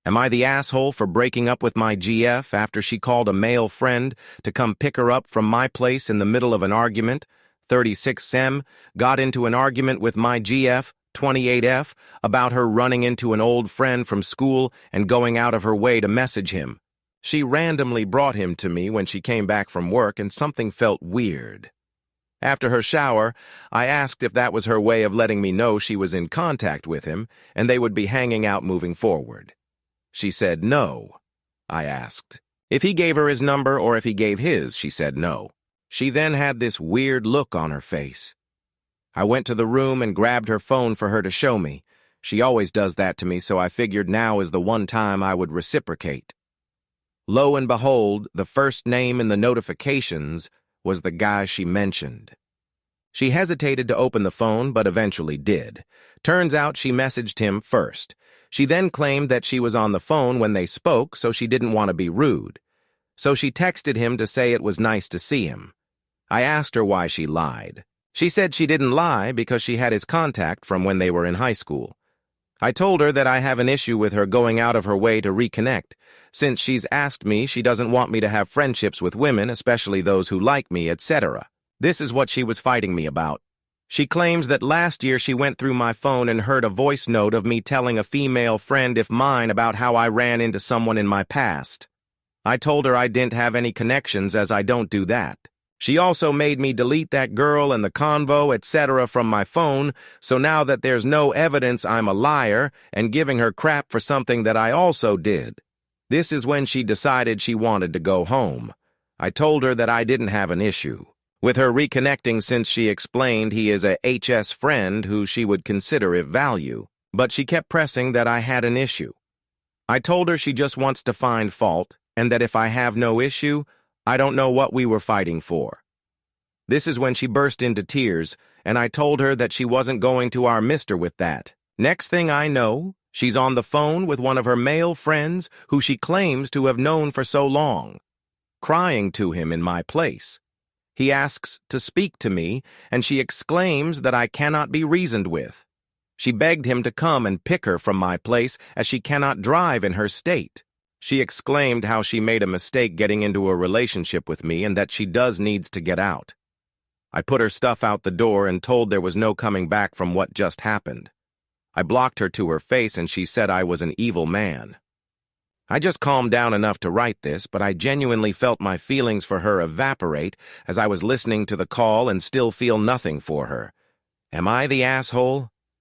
Am I the asshole for breaking up with my GF after she called a male friend to come pick her up from my place in the middle of an argument? 36M got into an argument with my GF, 28F, about her running into an old friend from school and going out of her way to message him. She randomly brought him to me when she came back from work, and something felt weird. After her shower, I asked if that was her way of letting me know she was in contact with him and they would be hanging out moving forward. She said no. I asked if he gave her his number or if he gave his. She said no. She then had this weird look on her face. I went to the room and grabbed her phone for her to show me. She always does that to me, so I figured now is the one time I would reciprocate. Lo and behold, the first name in the notifications was the guy she mentioned. She hesitated to open the phone, but eventually did. Turns out she messaged him first. She then claimed that she was on the phone when they spoke, so she didn't want to be rude. So she texted him to say it was nice to see him. I asked her why she lied. She said she didn't lie because she had his contact from when they were in high school. I told her that I have an issue with her going out of her way to reconnect. Since she's asked me, she doesn't want me to have friendships with women, especially those who like me, etc. This is what she was fighting me about. She claims that last year she went through my phone and heard a voice note of me telling a female friend of mine about how I ran into someone in my past. I told her I didn't have any connections as I don't do that. She also made me delete that girl and the convo, etc. from my phone, so now that there's no evidence I'm a liar and giving her crap for something that I also did. This is when she decided she wanted to go home. I told her that I didn't have an issue with her reconnecting since she explained he is a HS friend who she would consider of value, but she kept pressing that I had an issue. I told her she just wants to find fault and that if I have no issue, I don't know what we were fighting for. This is when she burst into tears, and I told her that she wasn't going to our mister with that. Next thing I know, she's on the phone with one of her male friends who she claims to have known for so long, crying to him in my place. He asks to speak to me, and she exclaims that I cannot be reasoned with. She begged him to come and pick her from my place as she cannot drive in her state. She exclaimed how she made a mistake getting into a relationship with me and that she needs to get out. I put her stuff out the door and told there was no coming back from what just happened. I blocked her to her face and she said I was an evil man. I just calmed down enough to write this, but I genuinely felt my feelings for her evaporate as I was listening to the call and still feel nothing for her. Am I the asshole?